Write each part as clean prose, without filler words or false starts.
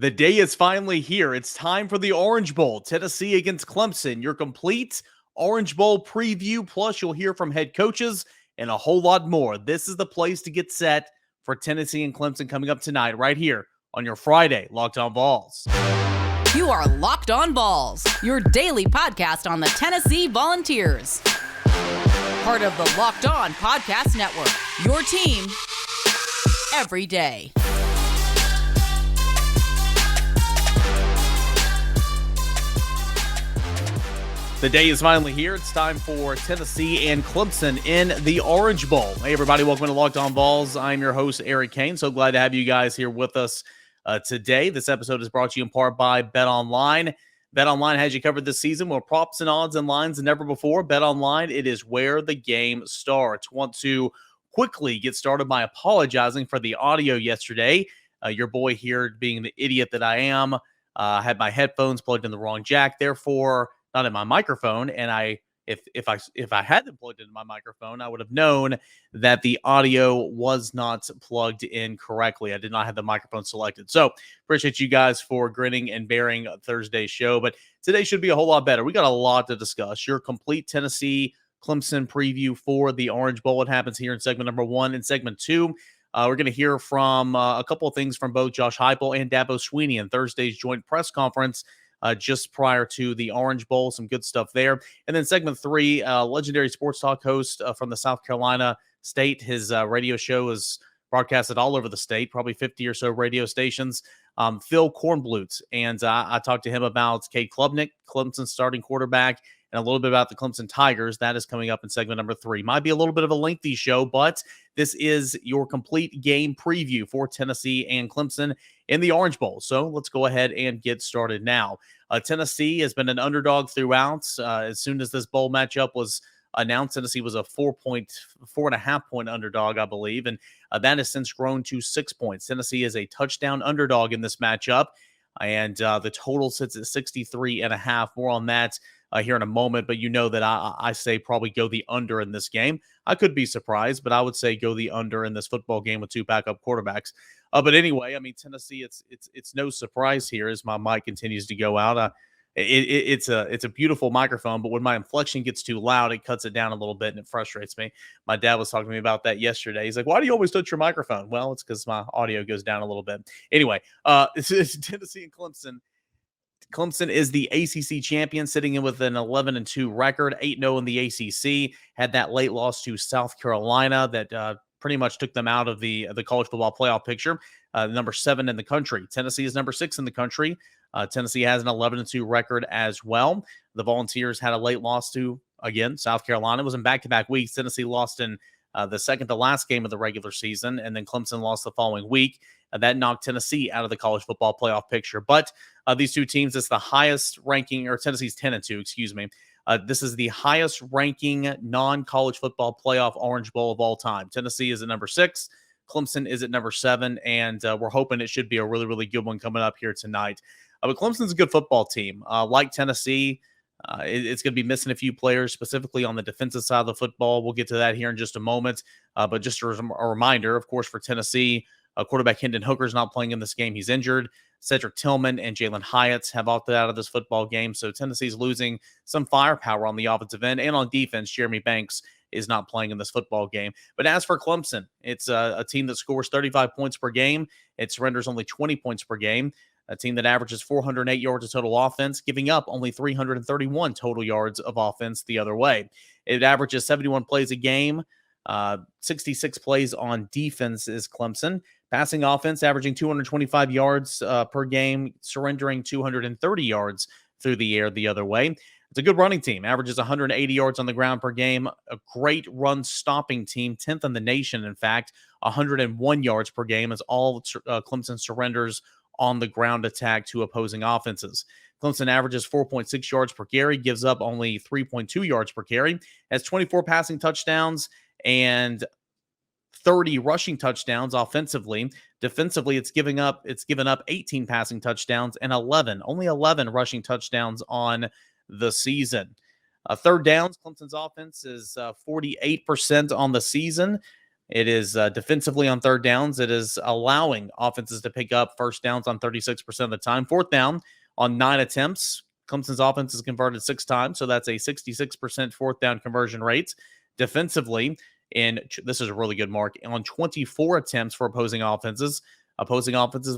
The day is finally here. It's time for the Orange Bowl, Tennessee against Clemson. Your complete Orange Bowl preview, plus you'll hear from head coaches and a whole lot more. This is the place to get set for Tennessee and Clemson coming up tonight, right here on your Friday Locked On Vols. You are Locked On Vols, your daily podcast on the Tennessee Volunteers. Part of the Locked On Podcast Network, your team every day. The day is finally here. It's time for Tennessee and Clemson in the Orange Bowl. Hey, everybody. Welcome to Locked On Vols. I'm your host, Eric Kane. So glad to have you guys here with us today. This episode is brought to you in part by BetOnline. BetOnline has you covered this season with props and odds and lines than never before. BetOnline, it is where the game starts. Want to quickly get started by apologizing for the audio yesterday. Your boy here, being the idiot that I am, had my headphones plugged in the wrong jack. Therefore, not in my microphone, and if I had them plugged into my microphone, I would have known that the audio was not plugged in correctly. I did not have the microphone selected. So appreciate you guys for grinning and bearing Thursday's show, but today should be a whole lot better. We got a lot to discuss. Your complete Tennessee Clemson preview for the Orange Bowl. It happens here in segment number 1. In segment 2, we're going to hear from a couple of things from both Josh Heupel and Dabo Swinney in Thursday's joint press conference. Just prior to the Orange Bowl, some good stuff there. And then segment 3, legendary sports talk host from the South Carolina state. His radio show is broadcasted all over the state, probably 50 or so radio stations. Phil Kornblut. And I talked to him about Cade Klubnik, Clemson's starting quarterback, and a little bit about the Clemson Tigers. That is coming up in segment number 3. Might be a little bit of a lengthy show, but this is your complete game preview for Tennessee and Clemson in the Orange Bowl. So let's go ahead and get started now. Tennessee has been an underdog throughout. As soon as this bowl matchup was announced, Tennessee was a 4.5 point underdog, I believe, and that has since grown to 6 points. Tennessee is a touchdown underdog in this matchup, and the total sits at 63.5. More on that here in a moment, but you know that I say probably go the under in this game. I could be surprised, but I would say go the under in this football game with 2 backup quarterbacks. But anyway, I mean, Tennessee, it's no surprise here as my mic continues to go out. It's a beautiful microphone, but when my inflection gets too loud, it cuts it down a little bit and it frustrates me. My dad was talking to me about that yesterday. He's like, "Why do you always touch your microphone?" Well, it's because my audio goes down a little bit. Anyway, it's Tennessee and Clemson. Clemson is the ACC champion, sitting in with an 11-2 record, 8-0 in the ACC. Had that late loss to South Carolina that pretty much took them out of the college football playoff picture. Number 7 in the country. Tennessee is number 6 in the country. Tennessee has an 11-2 record as well. The Volunteers had a late loss to, again, South Carolina. It was in back-to-back weeks. Tennessee lost in the second to last game of the regular season, and then Clemson lost the following week. That knocked Tennessee out of the college football playoff picture. But these two teams, it's the highest ranking, or Tennessee's 10-2, excuse me. This is the highest ranking non-college football playoff Orange Bowl of all time. Tennessee is at number 6. Clemson is at number 7, and we're hoping it should be a really, really good one coming up here tonight. But Clemson's a good football team. Like Tennessee, it's going to be missing a few players, specifically on the defensive side of the football. We'll get to that here in just a moment. But just a reminder, of course, for Tennessee, quarterback Hendon Hooker's not playing in this game. He's injured. Cedric Tillman and Jalen Hyatt have opted out of this football game. So Tennessee's losing some firepower on the offensive end, and on defense, Jeremy Banks is not playing in this football game. But as for Clemson, it's a team that scores 35 points per game. It surrenders only 20 points per game. A team that averages 408 yards of total offense, giving up only 331 total yards of offense the other way. It averages 71 plays a game. 66 plays on defense is Clemson. Passing offense averaging 225 yards per game, surrendering 230 yards through the air the other way. It's a good running team, averages 180 yards on the ground per game. A great run stopping team, 10th in the nation, in fact, 101 yards per game as all Clemson surrenders on the ground attack to opposing offenses. Clemson averages 4.6 yards per carry, gives up only 3.2 yards per carry, has 24 passing touchdowns and 30 rushing touchdowns offensively. Defensively, it's given up 18 passing touchdowns and only 11 rushing touchdowns on the season. Third downs, Clemson's offense is 48% on the season. It is defensively on third downs. It is allowing offenses to pick up first downs on 36% of the time. Fourth down on 9 attempts. Clemson's offense is converted 6 times, so that's a 66% fourth down conversion rate. Defensively, and this is a really good mark, on 24 attempts for opposing offenses have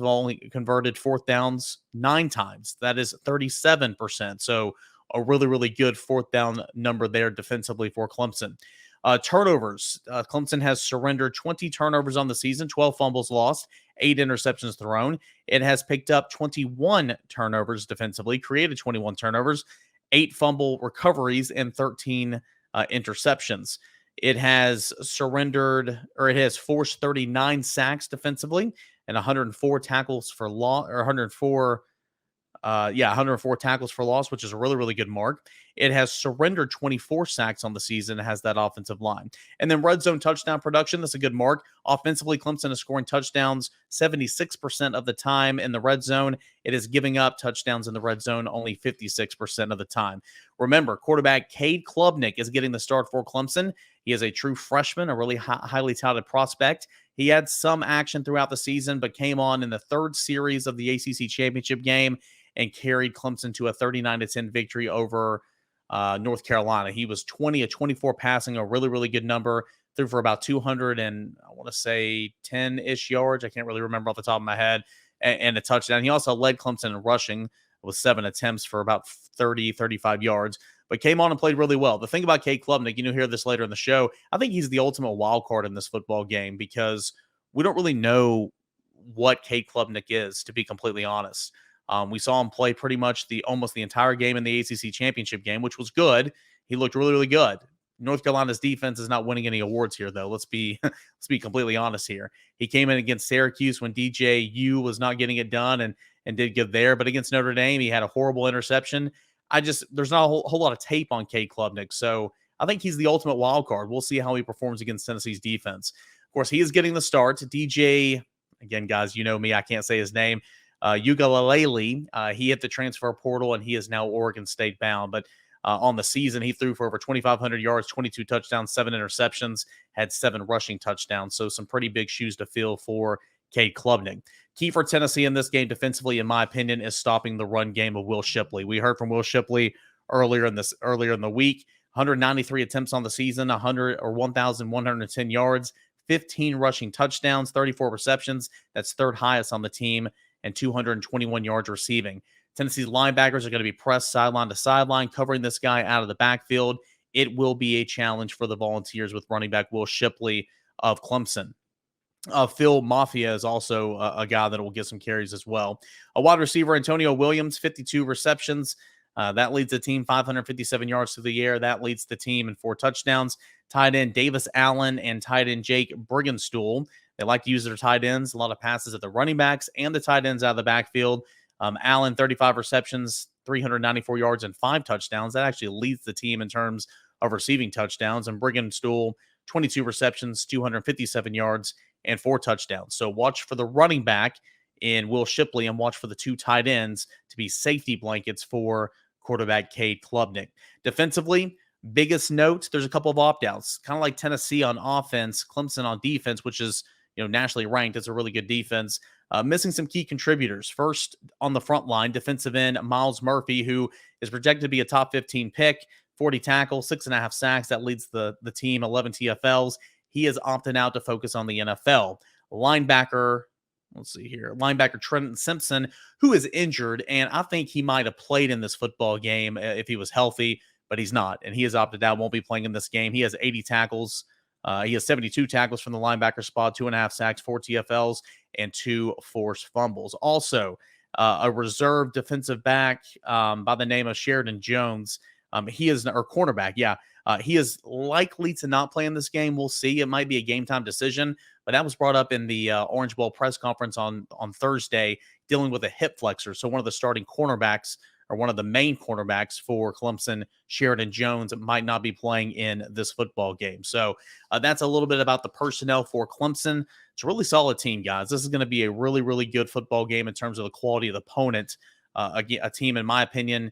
only converted fourth downs 9 times. That is 37%. So a really, really good fourth down number there defensively for Clemson. Turnovers. Clemson has surrendered 20 turnovers on the season, 12 fumbles lost, 8 interceptions thrown. It has picked up 21 turnovers defensively, created 21 turnovers, 8 fumble recoveries, and 13 interceptions. It has forced 39 sacks defensively and 104 tackles for loss, or 104 tackles for loss, which is a really, really good mark. It has surrendered 24 sacks on the season. It has that offensive line. And then red zone touchdown production, that's a good mark. Offensively, Clemson is scoring touchdowns 76% of the time in the red zone. It is giving up touchdowns in the red zone only 56% of the time. Remember, quarterback Cade Klubnik is getting the start for Clemson. He is a true freshman, a really highly touted prospect. He had some action throughout the season, but came on in the third series of the ACC championship game and carried Clemson to a 39-10 victory over North Carolina. He was 20 of 24 passing, a really, really good number. Threw for about 200 and I want to say 10-ish yards. I can't really remember off the top of my head. And a touchdown. He also led Clemson in rushing with 7 attempts for about 30, 35 yards, but came on and played really well. The thing about Cade Klubnik, you'll hear this later in the show, I think he's the ultimate wild card in this football game because we don't really know what Cade Klubnik is, to be completely honest. We saw him play pretty much almost the entire game in the ACC championship game, which was good. He looked really, really good. North Carolina's defense is not winning any awards here, though. Let's be completely honest here. He came in against Syracuse when DJU was not getting it done and did good there. But against Notre Dame, he had a horrible interception. There's not a whole lot of tape on Cade Klubnik. So I think he's the ultimate wild card. We'll see how he performs against Tennessee's defense. Of course, he is getting the start. DJ, again, guys, you know me, I can't say his name. Ugalele, he hit the transfer portal and he is now Oregon State bound. But on the season, he threw for over 2,500 yards, 22 touchdowns, 7 interceptions, had 7 rushing touchdowns. So some pretty big shoes to fill for Cade Klubnik. Key for Tennessee in this game defensively, in my opinion, is stopping the run game of Will Shipley. We heard from Will Shipley earlier in the week. 193 attempts on the season, 1,110 yards, 15 rushing touchdowns, 34 receptions. That's third highest on the team, and 221 yards receiving. Tennessee's linebackers are going to be pressed sideline to sideline, covering this guy out of the backfield. It will be a challenge for the Volunteers with running back Will Shipley of Clemson. Phil Mafia is also a guy that will get some carries as well. A wide receiver, Antonio Williams, 52 receptions. That leads the team 557 yards through the air. That leads the team in 4 touchdowns. Tight end Davis Allen and tight end Jake Briggenstool. They like to use their tight ends. A lot of passes at the running backs and the tight ends out of the backfield. Allen, 35 receptions, 394 yards, and 5 touchdowns. That actually leads the team in terms of receiving touchdowns. And Briggenstool, 22 receptions, 257 yards, and 4 touchdowns. So watch for the running back in Will Shipley and watch for the 2 tight ends to be safety blankets for quarterback Cade Klubnik. Defensively, biggest note, there's a couple of opt-outs. Kind of like Tennessee on offense, Clemson on defense, which is nationally ranked. It's a really good defense. Missing some key contributors. First, on the front line, defensive end Miles Murphy, who is projected to be a top 15 pick, 40 tackles, 6.5 sacks. That leads the team, 11 TFLs. He is opting out to focus on the NFL. Linebacker Trenton Simpson, who is injured, and I think he might have played in this football game if he was healthy, but he's not, and he has opted out, won't be playing in this game. He has 80 tackles. He has 72 tackles from the linebacker spot, 2.5 sacks, 4 TFLs, and 2 forced fumbles. Also, a reserve defensive back by the name of Sheridan Jones. He is likely to not play in this game. We'll see. It might be a game time decision, but that was brought up in the Orange Bowl press conference on Thursday, dealing with a hip flexor. So one of the starting cornerbacks, or one of the main cornerbacks for Clemson, Sheridan Jones, might not be playing in this football game. So that's a little bit about the personnel for Clemson. It's a really solid team, guys. This is going to be a really, really good football game in terms of the quality of the opponent. A team, in my opinion,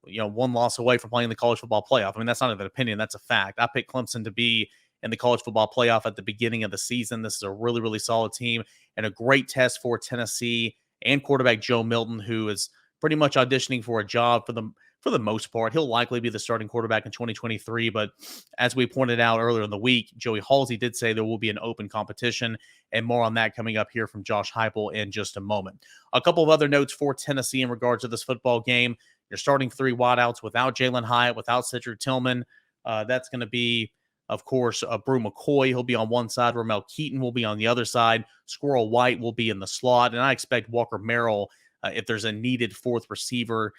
one loss away from playing the college football playoff. I mean, that's not an opinion. That's a fact. I picked Clemson to be in the college football playoff at the beginning of the season. This is a really, really solid team and a great test for Tennessee and quarterback Joe Milton, who is pretty much auditioning for a job for the most part. He'll likely be the starting quarterback in 2023, but as we pointed out earlier in the week, Joey Halsey did say there will be an open competition, and more on that coming up here from Josh Heupel in just a moment. A couple of other notes for Tennessee in regards to this football game. You're starting 3 wideouts without Jalen Hyatt, without Cedric Tillman. That's going to be, of course, Brew McCoy. He'll be on one side. Ramel Keaton will be on the other side. Squirrel White will be in the slot. And I expect Walker Merrill, if there's a needed fourth receiver,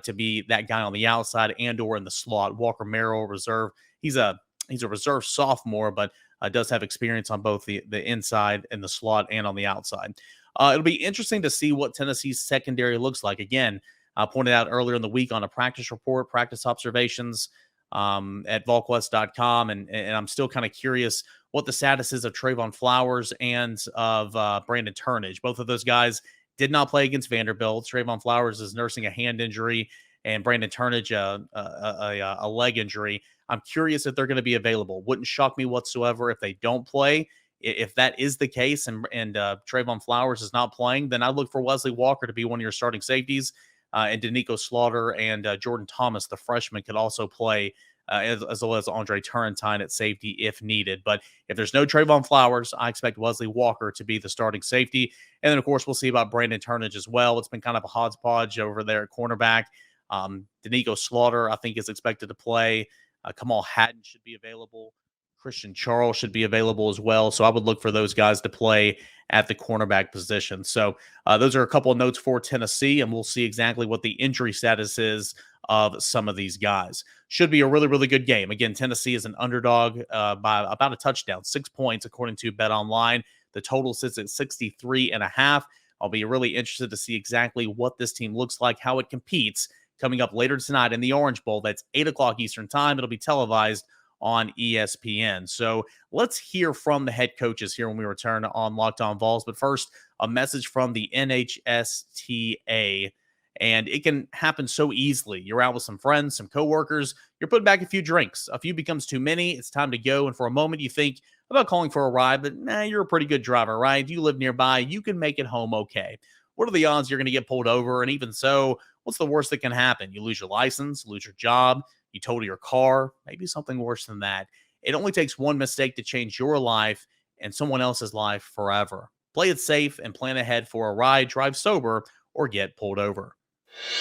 to be that guy on the outside and or in the slot. Walker Merrill, reserve. He's a reserve sophomore, but does have experience on both the inside and the slot and on the outside. It'll be interesting to see what Tennessee's secondary looks like. Again, I pointed out earlier in the week on a practice report, practice observations at VolQuest.com, and I'm still kind of curious what the status is of Trayvon Flowers and of Brandon Turnage. Both of those guys did not play against Vanderbilt. Trayvon Flowers is nursing a hand injury, and Brandon Turnage a leg injury. I'm curious if they're going to be available. Wouldn't shock me whatsoever if they don't play. If that is the case and Trayvon Flowers is not playing, then I look for Wesley Walker to be one of your starting safeties. And Danico Slaughter and Jordan Thomas, the freshman, could also play, as well as Andre Turrentine at safety if needed. But if there's no Trayvon Flowers, I expect Wesley Walker to be the starting safety. And then, of course, we'll see about Brandon Turnage as well. It's been kind of a hodgepodge over there at cornerback. Danico Slaughter, I think, is expected to play. Kamal Hatton should be available. Christian Charles should be available as well. So I would look for those guys to play at the cornerback position. So those are a couple of notes for Tennessee, and we'll see exactly what the injury status is of some of these guys. Should be a really, really good game. Again, Tennessee is an underdog by about a touchdown, 6 points, according to BetOnline. The total sits at 63.5. I'll be really interested to see exactly what this team looks like, how it competes coming up later tonight in the Orange Bowl. That's 8 o'clock Eastern time. It'll be televised on ESPN. So let's hear from the head coaches here when we return on Locked On Vols. But first, a message from the NHSTA. And it can happen so easily. You're out with some friends, some coworkers, you're putting back a few drinks. A few becomes too many. It's time to go. And for a moment, you think about calling for a ride, but you're a pretty good driver, right? You live nearby. You can make it home okay. What are the odds you're going to get pulled over? And even so, what's the worst that can happen? You lose your license, lose your job, you total your car, maybe something worse than that. It only takes one mistake to change your life and someone else's life forever. Play it safe and plan ahead for a ride, drive sober, or get pulled over.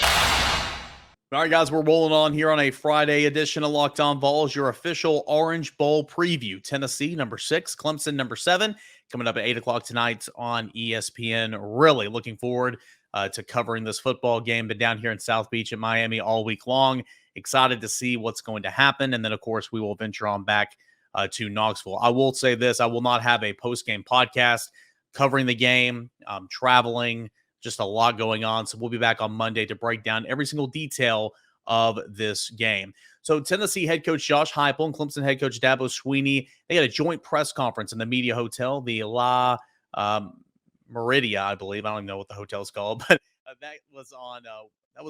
All right, guys, we're rolling on here on a Friday edition of Locked On Vols, your official Orange Bowl preview. Tennessee, number 6, Clemson, number 7, coming up at 8 o'clock tonight on ESPN. Really looking forward to covering this football game. Been down here in South Beach in Miami all week long. Excited to see what's going to happen. And then, of course, we will venture on back to Knoxville. I will say this. I will not have a post-game podcast covering the game. I'm traveling. Just a lot going on. So we'll be back on Monday to break down every single detail of this game. So Tennessee head coach Josh Heupel and Clemson head coach Dabo Swinney, they had a joint press conference in the media hotel, the La Meridia, I believe. I don't even know what the hotel is called, but that was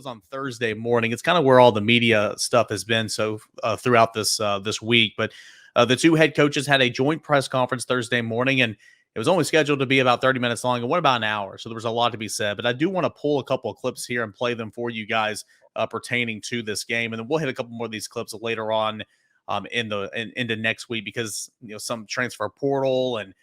on Thursday morning. It's kind of where all the media stuff has been throughout this week. But the two head coaches had a joint press conference Thursday morning, and it was only scheduled to be about 30 minutes long. It went about an hour, so there was a lot to be said. But I do want to pull a couple of clips here and play them for you guys pertaining to this game. And then we'll hit a couple more of these clips later on into next week because some transfer portal and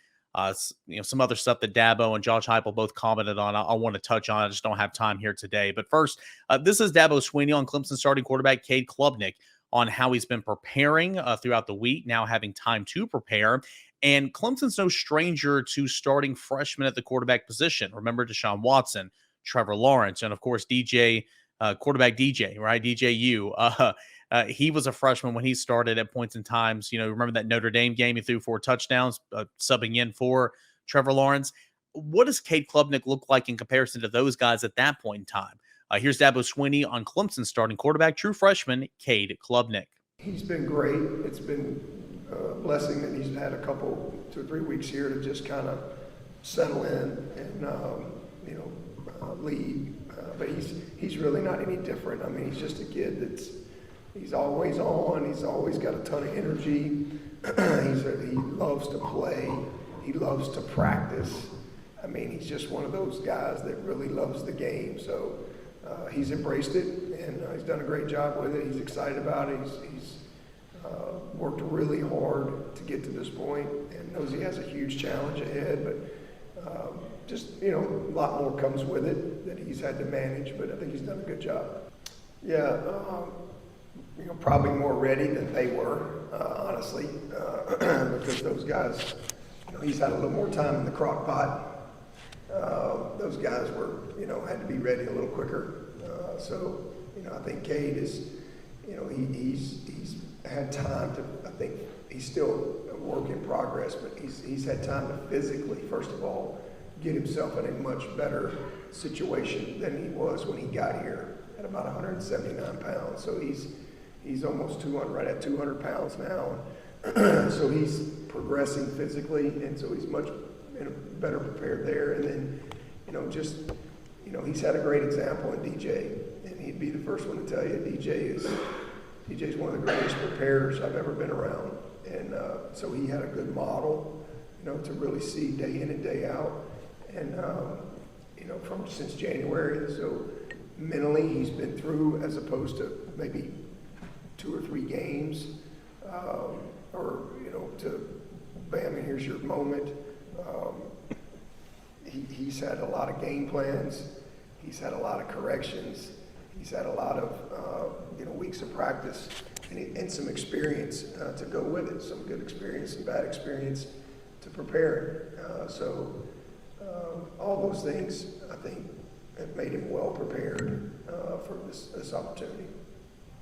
some other stuff that Dabo and Josh Heupel both commented on. I want to touch on. I just don't have time here today. But first, this is Dabo Swinney on Clemson starting quarterback Cade Klubnik on how he's been preparing throughout the week, now having time to prepare. And Clemson's no stranger to starting freshmen at the quarterback position. Remember Deshaun Watson, Trevor Lawrence, and, of course, quarterback DJ, right? DJU. He was a freshman when he started at points in times. Remember that Notre Dame game? He threw 4 touchdowns, subbing in for Trevor Lawrence. What does Cade Klubnik look like in comparison to those guys at that point in time? Here's Dabo Swinney on Clemson starting quarterback, true freshman Cade Klubnik. He's been great. It's been a blessing that he's had 2 or 3 weeks here to just kind of settle in and lead. But he's really not any different. I mean, he's just a kid he's always on. He's always got a ton of energy. He loves to play. He loves to practice. I mean, he's just one of those guys that really loves the game. So he's embraced it, and he's done a great job with it. He's excited about it. He's worked really hard to get to this point, and knows he has a huge challenge ahead. But just, a lot more comes with it that he's had to manage. But I think he's done a good job. Yeah, probably more ready than they were, honestly, because those guys, he's had a little more time in the crock pot. Those guys were, had to be ready a little quicker. So, I think Cade is, he's had time to, I think he's still a work in progress, but he's had time to physically, first of all, get himself in a much better situation than he was when he got here at about 179 pounds. So he's almost 200, right at 200 pounds now. So he's progressing physically, and so he's much better prepared there. And then, he's had a great example in DJ, and he'd be the first one to tell you DJ's one of the greatest preparers I've ever been around. And so he had a good model, to really see day in and day out. And, since January, so mentally he's been through, as opposed to maybe 2 or 3 games, or, to bam, and here's your moment. He's had a lot of game plans. He's had a lot of corrections. He's had a lot of, weeks of practice and some experience to go with it, some good experience, some bad experience to prepare. So all those things, I think, have made him well prepared for this opportunity.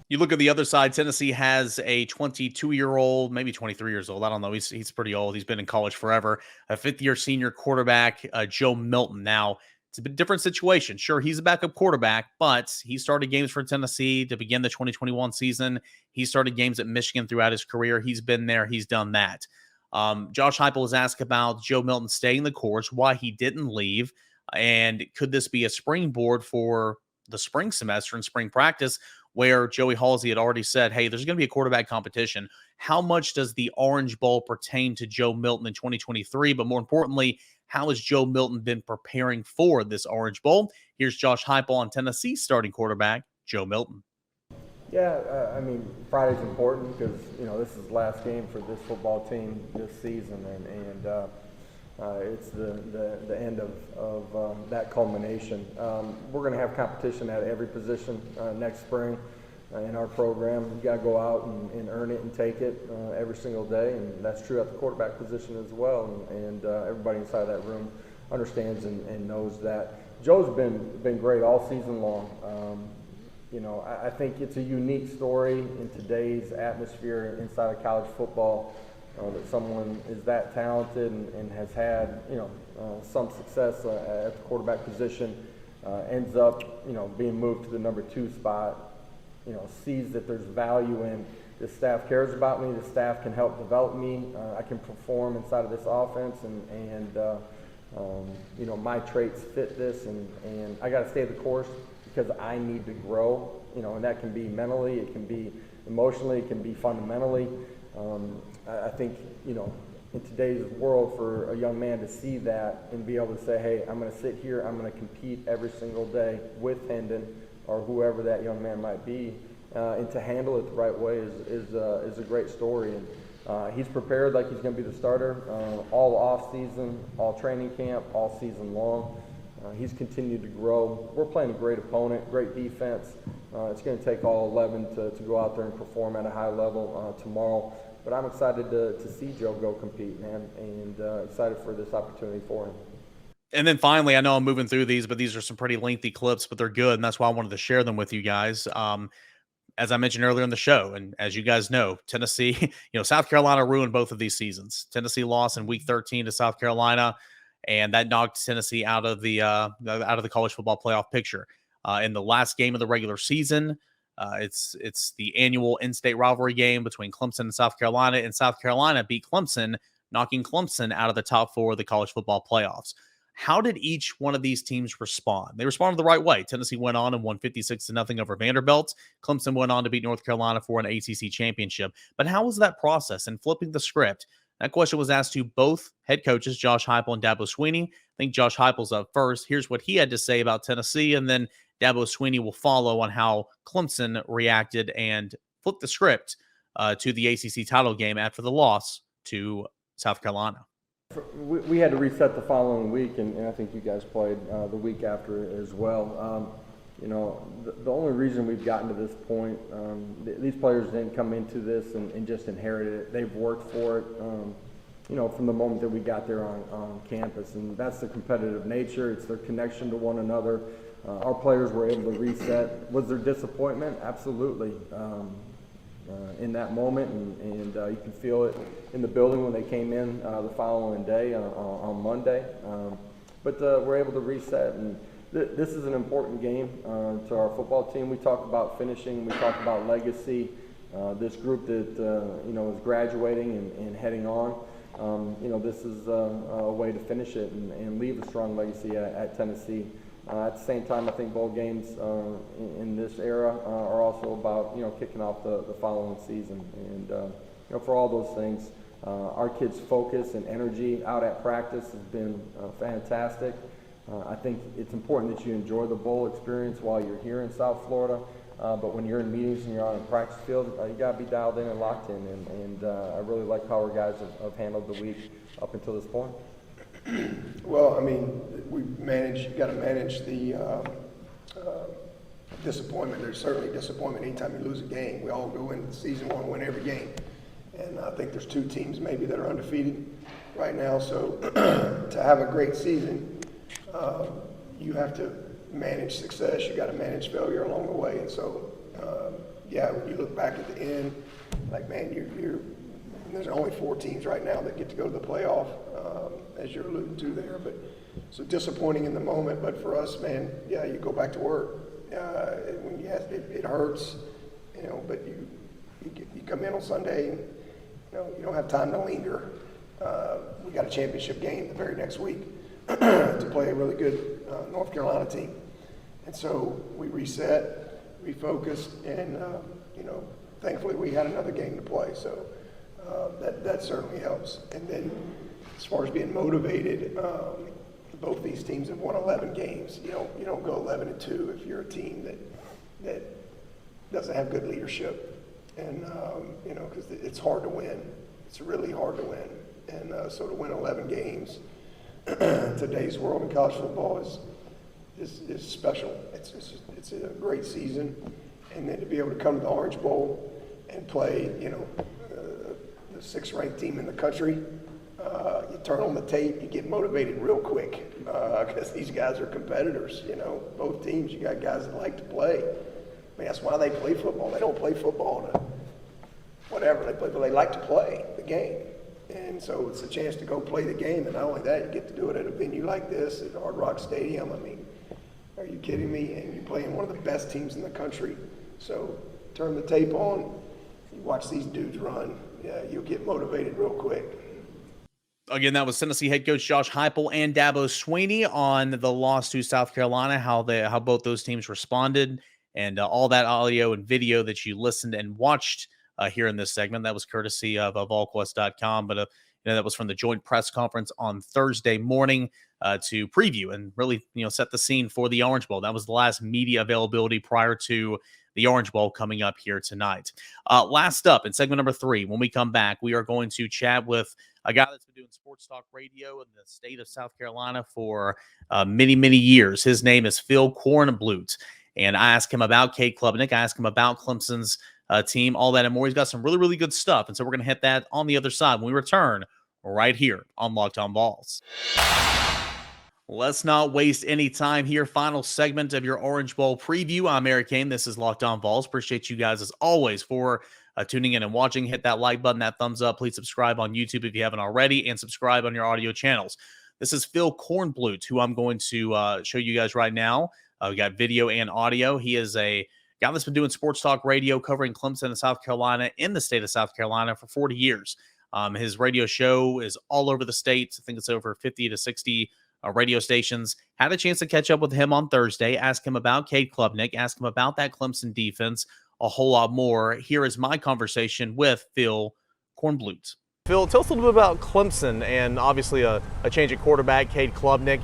You look at the other side, Tennessee has a 22-year-old, maybe 23 years old. I don't know. He's pretty old. He's been in college forever. A 5th-year senior quarterback, Joe Milton. Now, it's a bit different situation. Sure, he's a backup quarterback, but he started games for Tennessee to begin the 2021 season. He started games at Michigan throughout his career. He's been there. He's done that. Josh Heupel was asked about Joe Milton staying the course, why he didn't leave, and could this be a springboard for the spring semester and spring practice, where Joey Halsey had already said, hey, there's going to be a quarterback competition. How much does the Orange Bowl pertain to Joe Milton in 2023? But more importantly, how has Joe Milton been preparing for this Orange Bowl? Here's Josh Heupel on Tennessee starting quarterback Joe Milton. Yeah, Friday's important because, this is the last game for this football team this season, and it's the end of that culmination. We're going to have competition at every position next spring in our program. You got to go out and earn it and take it every single day, and that's true at the quarterback position as well. And everybody inside that room understands and knows that. Joe's been great all season long. I think it's a unique story in today's atmosphere inside of college football. That someone is that talented and has had, some success at the quarterback position, ends up, being moved to the number 2 spot, sees that there's value in the staff cares about me, the staff can help develop me, I can perform inside of this offense, and my traits fit this, and I got to stay the course because I need to grow, and that can be mentally, it can be emotionally, it can be fundamentally. I think, in today's world, for a young man to see that and be able to say, hey, I'm going to sit here, I'm going to compete every single day with Hendon or whoever that young man might be, and to handle it the right way is a great story. And he's prepared like he's going to be the starter all off season, all training camp, all season long. He's continued to grow. We're playing a great opponent, great defense. It's going to take all 11 to go out there and perform at a high level tomorrow. But I'm excited to see Joe go compete, man, and excited for this opportunity for him. And then finally, I know I'm moving through these, but these are some pretty lengthy clips, but they're good, and that's why I wanted to share them with you guys. As I mentioned earlier in the show, and as you guys know, Tennessee, South Carolina ruined both of these seasons. Tennessee lost in Week 13 to South Carolina, and that knocked Tennessee out of the college football playoff picture. In the last game of the regular season, it's the annual in-state rivalry game between Clemson and South Carolina, and South Carolina beat Clemson, knocking Clemson out of the top 4 of the college football playoffs. How did each one of these teams respond? They responded the right way. Tennessee went on and won 56-0 over Vanderbilt. Clemson went on to beat North Carolina for an ACC championship. But how was that process and flipping the script? That question was asked to both head coaches, Josh Heupel and Dabo Swinney. I think Josh Heupel's up first. Here's what he had to say about Tennessee, and then Dabo Swinney will follow on how Clemson reacted and flipped the script to the ACC title game after the loss to South Carolina. We had to reset the following week, and I think you guys played the week after as well. The only reason we've gotten to this point, these players didn't come into this and just inherit it. They've worked for it, from the moment that we got there on campus, and that's the competitive nature. It's their connection to one another. Our players were able to reset. Was there disappointment? Absolutely. In that moment, and you can feel it in the building when they came in the following day on Monday. But we're able to reset, and this is an important game to our football team. We talk about finishing, we talk about legacy. This group that is graduating and heading on. This is a way to finish it and leave a strong legacy at Tennessee. At the same time, I think bowl games in this era are also about kicking off the following season, and for all those things, our kids' focus and energy out at practice has been fantastic. I think it's important that you enjoy the bowl experience while you're here in South Florida, but when you're in meetings and you're on a practice field, you got to be dialed in and locked in, and I really like how our guys have handled the week up until this point. Well, I mean, you got to manage the disappointment. There's certainly disappointment anytime you lose a game. We all go into the season want to win every game. And I think there's two teams maybe that are undefeated right now. So to have a great season, you have to manage success. You got to manage failure along the way. And so, when you look back at the end, like, man, there's only 4 teams right now that get to go to the playoff, as you're alluding to there. But so disappointing in the moment. But for us, man, you go back to work. It hurts, But you come in on Sunday, and you don't have time to linger. We got a championship game the very next week to play a really good North Carolina team, and so we reset, refocused, and thankfully we had another game to play. So. That certainly helps. And then as far as being motivated, both these teams have won 11 games. You don't go 11-2 if you're a team that doesn't have good leadership. And, because it's hard to win. It's really hard to win. And so to win 11 games, today's world in college football is special. It's a great season. And then to be able to come to the Orange Bowl and play, the 6th-ranked team in the country, you turn on the tape, you get motivated real quick because these guys are competitors. Both teams, you got guys that like to play. I mean, that's why they play football. They don't play football to whatever they play, but they like to play the game. And so it's a chance to go play the game, and not only that, you get to do it at a venue like this at Hard Rock Stadium. I mean, are you kidding me? And you're playing one of the best teams in the country. So turn the tape on, you watch these dudes run. Yeah, you'll get motivated real quick. Again, that was Tennessee head coach Josh Heupel and Dabo Swinney on the loss to South Carolina, how both those teams responded, and all that audio and video that you listened and watched here in this segment. That was courtesy of VolQuest.com, but that was from the joint press conference on Thursday morning to preview and really set the scene for the Orange Bowl. That was the last media availability prior to the Orange Bowl coming up here tonight. Last up in segment number 3, when we come back, we are going to chat with a guy that's been doing sports talk radio in the state of South Carolina for many, many years. His name is Phil Kornblut, and I asked him about Cade Klubnik. I asked him about Clemson's team, all that and more. He's got some really, really good stuff, and so we're going to hit that on the other side when we return right here on Locked On Vols. Let's not waste any time here. Final segment of your Orange Bowl preview. I'm Eric Kane. This is Locked On Vols. Appreciate you guys as always for tuning in and watching. Hit that like button, that thumbs up. Please subscribe on YouTube if you haven't already, and subscribe on your audio channels. This is Phil Kornblut, who I'm going to show you guys right now. We got video and audio. He is a guy that's been doing sports talk radio covering Clemson and South Carolina in the state of South Carolina for 40 years. His radio show is all over the state. I think it's over 50 to 60 radio stations. Had a chance to catch up with him on Thursday, ask him about Cade Klubnik, ask him about that Clemson defense, a whole lot more. Here is my conversation with Phil Kornblut. Phil, tell us a little bit about Clemson and obviously a change at quarterback, Cade Klubnik.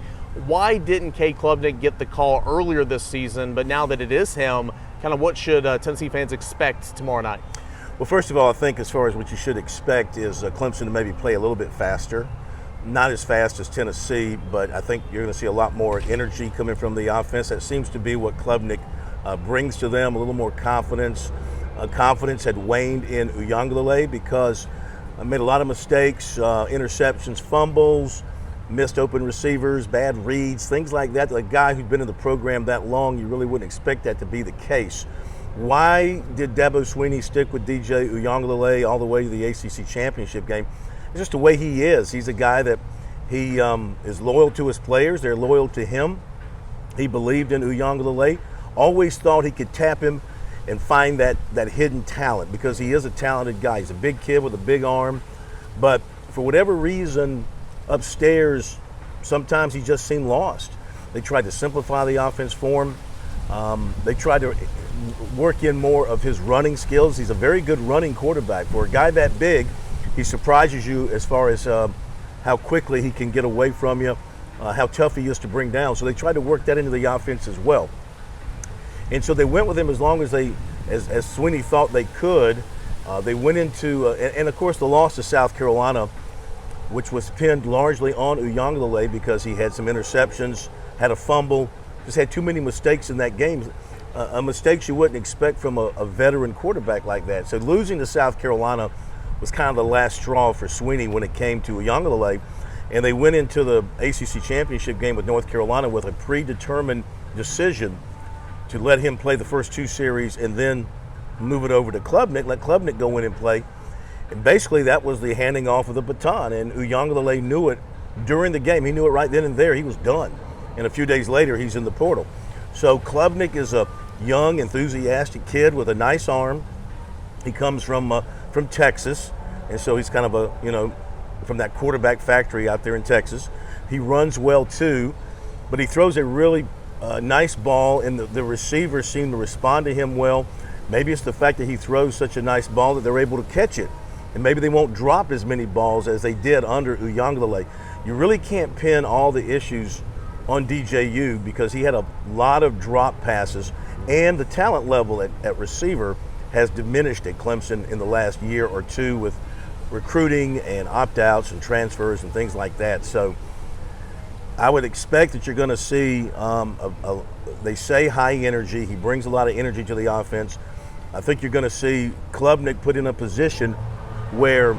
Why didn't Cade Klubnik get the call earlier this season, but now that it is him, kind of what should Tennessee fans expect tomorrow night? Well, first of all, I think as far as what you should expect is Clemson to maybe play a little bit faster. Not as fast as Tennessee, but I think you're going to see a lot more energy coming from the offense. That seems to be what Klubnik brings to them, a little more confidence. Confidence had waned in Uiagalelei because made a lot of mistakes, interceptions, fumbles, missed open receivers, bad reads, things like that. A guy who'd been in the program that long, you really wouldn't expect that to be the case. Why did Dabo Swinney stick with DJ Uiagalelei all the way to the ACC championship game? It's just the way he is. He's a guy that he is loyal to his players. They're loyal to him. He believed in Uiagalelei, always thought he could tap him and find that hidden talent because he is a talented guy. He's a big kid with a big arm, but for whatever reason upstairs, sometimes he just seemed lost. They tried to simplify the offense for him. They tried to work in more of his running skills. He's a very good running quarterback. For a guy that big, he surprises you as far as how quickly he can get away from you, how tough he is to bring down. So they tried to work that into the offense as well. And so they went with him as long as as Swinney thought they could. They went into, and of course the loss to South Carolina, which was pinned largely on Uiagalelei because he had some interceptions, had a fumble, just had too many mistakes in that game. Mistakes you wouldn't expect from a veteran quarterback like that. So losing to South Carolina was kind of the last straw for Swinney when it came to Uiagalelei. And they went into the ACC championship game with North Carolina with a predetermined decision to let him play the first two series and then move it over to Klubnik, let Klubnik go in and play. And basically that was the handing off of the baton. And Uiagalelei knew it during the game. He knew it right then and there. He was done. And a few days later, he's in the portal. So Klubnik is a young, enthusiastic kid with a nice arm. He comes from Texas, and so he's kind of from that quarterback factory out there in Texas. He runs well too, but he throws a really nice ball, and the receivers seem to respond to him well. Maybe it's the fact that he throws such a nice ball that they're able to catch it, and maybe they won't drop as many balls as they did under Uiagalelei. You really can't pin all the issues on DJU because he had a lot of drop passes, and the talent level at receiver has diminished at Clemson in the last year or two with recruiting and opt-outs and transfers and things like that. So I would expect that you're going to see, they say high energy. He brings a lot of energy to the offense. I think you're going to see Klubnik put in a position where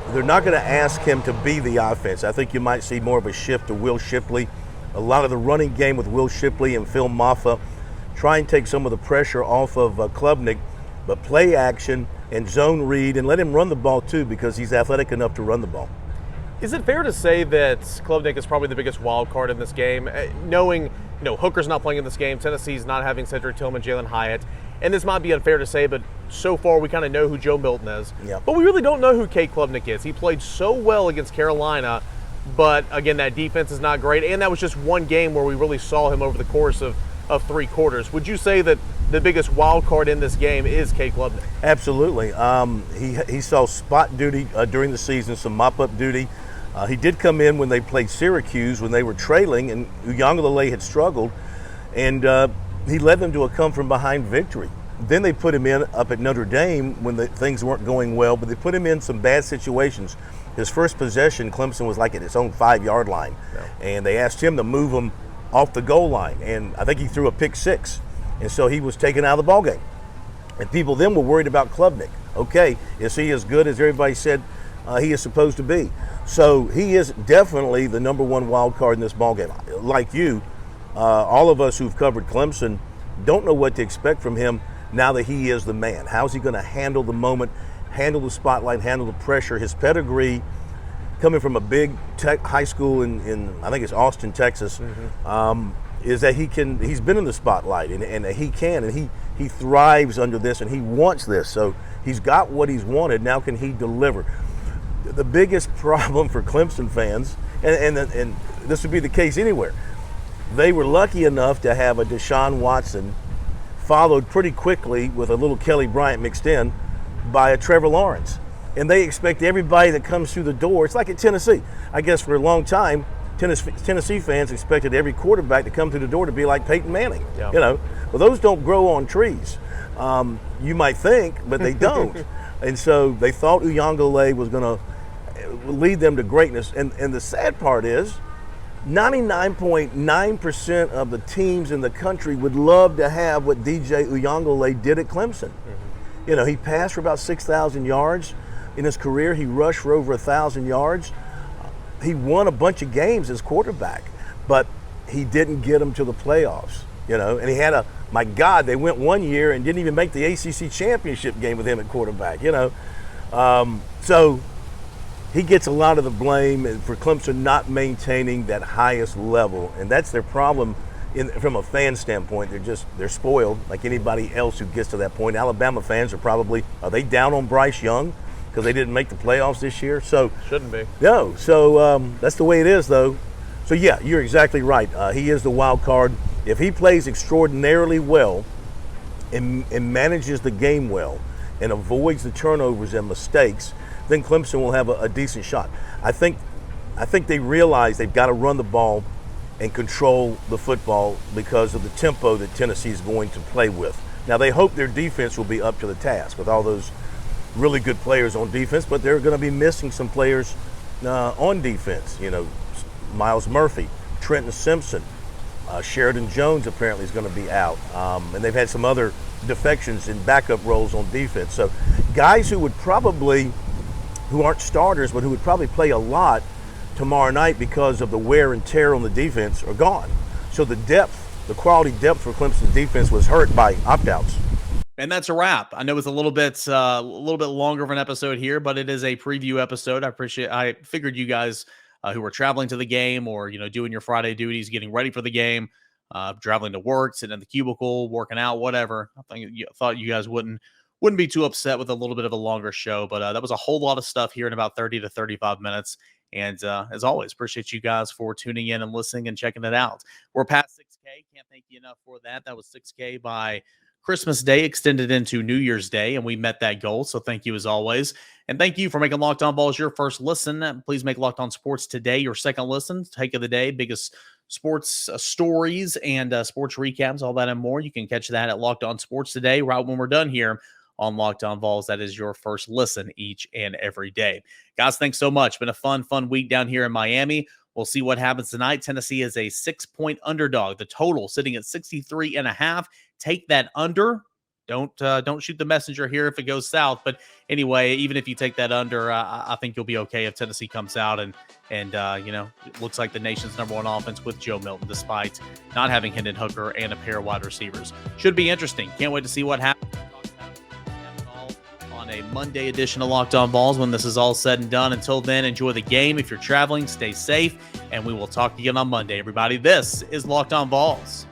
they're not going to ask him to be the offense. I think you might see more of a shift to Will Shipley. A lot of the running game with Will Shipley and Phil Maffa. Try and take some of the pressure off of Klubnik, but play action and zone read and let him run the ball too because he's athletic enough to run the ball. Is it fair to say that Klubnik is probably the biggest wild card in this game? Knowing, Hooker's not playing in this game, Tennessee's not having Cedric Tillman, Jalen Hyatt, and this might be unfair to say, but so far we kind of know who Joe Milton is. Yeah. But we really don't know who Cade Klubnik is. He played so well against Carolina, but again, that defense is not great, and that was just one game where we really saw him over the course of 3 quarters. Would you say that the biggest wild card in this game is Cade Klubnik? Absolutely. He saw spot duty during the season, some mop-up duty. He did come in when they played Syracuse when they were trailing and Uiagalelei had struggled, and he led them to a come-from-behind victory. Then they put him in up at Notre Dame when things weren't going well, but they put him in some bad situations. His first possession, Clemson was like at its own 5-yard line, and they asked him to move him off the goal line, and I think he threw a pick 6, and so he was taken out of the ballgame. And people then were worried about Klubnik. Okay, is he as good as everybody said he is supposed to be? So he is definitely the number one wild card in this ballgame. Like you, all of us who've covered Clemson don't know what to expect from him now that he is the man. How's he going to handle the moment, handle the spotlight, handle the pressure? His pedigree, coming from a big high school in I think it's Austin, Texas, is that he's been in the spotlight and he thrives under this and he wants this. So he's got what he's wanted. Now can he deliver? The biggest problem for Clemson fans and this would be the case anywhere. They were lucky enough to have a Deshaun Watson followed pretty quickly with a little Kelly Bryant mixed in by a Trevor Lawrence. And they expect everybody that comes through the door. It's like at Tennessee. I guess for a long time, Tennessee fans expected every quarterback to come through the door to be like Peyton Manning. Yeah. Well, those don't grow on trees. You might think, but they don't. And so they thought Uyunglele was going to lead them to greatness. And the sad part is 99.9% of the teams in the country would love to have what DJ Uyunglele did at Clemson. Mm-hmm. He passed for about 6,000 yards in his career. He rushed for over 1,000 yards. He won a bunch of games as quarterback, but he didn't get them to the playoffs, and he had my God, they went one year and didn't even make the ACC championship game with him at quarterback, So he gets a lot of the blame for Clemson not maintaining that highest level, and that's their problem from a fan standpoint. They're spoiled like anybody else who gets to that point. Alabama fans are they down on Bryce Young because they didn't make the playoffs this year? So shouldn't be. No. So that's the way it is, though. So yeah, you're exactly right. He is the wild card. If he plays extraordinarily well and manages the game well and avoids the turnovers and mistakes, then Clemson will have a decent shot. I think they realize they've got to run the ball and control the football because of the tempo that Tennessee is going to play with. Now, they hope their defense will be up to the task with all those really good players on defense, but they're going to be missing some players on defense. Miles Murphy, Trenton Simpson, Sheridan Jones apparently is going to be out. And they've had some other defections in backup roles on defense. So guys who aren't starters, but who would probably play a lot tomorrow night because of the wear and tear on the defense are gone. So the quality depth for Clemson's defense was hurt by opt-outs. And that's a wrap. I know it's a little bit longer of an episode here, but it is a preview episode. I figured you guys who were traveling to the game or, doing your Friday duties, getting ready for the game, traveling to work, sitting in the cubicle, working out, whatever. I thought you guys wouldn't be too upset with a little bit of a longer show, but that was a whole lot of stuff here in about 30 to 35 minutes. And as always, appreciate you guys for tuning in and listening and checking it out. We're past 6K. Can't thank you enough for that. That was 6K by Christmas Day, extended into New Year's Day, and we met that goal. So thank you as always. And thank you for making Locked On Balls your first listen. Please make Locked On Sports Today your second listen. Take of the day, biggest sports stories and sports recaps, all that and more. You can catch that at Locked On Sports Today right when we're done here on Locked On Vols. That is your first listen each and every day. Guys, thanks so much. Been a fun week down here in Miami. We'll see what happens tonight. Tennessee is a 6-point underdog. The total sitting at 63.5. Take that under. Don't shoot the messenger here if it goes south. But anyway, even if you take that under, I think you'll be okay if Tennessee comes out and it looks like the nation's number one offense with Joe Milton, despite not having Hendon Hooker and a pair of wide receivers. Should be interesting. Can't wait to see what happens. On a Monday edition of Locked On Balls when this is all said and done. Until then, enjoy the game. If you're traveling, stay safe, and we will talk again on Monday, everybody. This is Locked On Balls.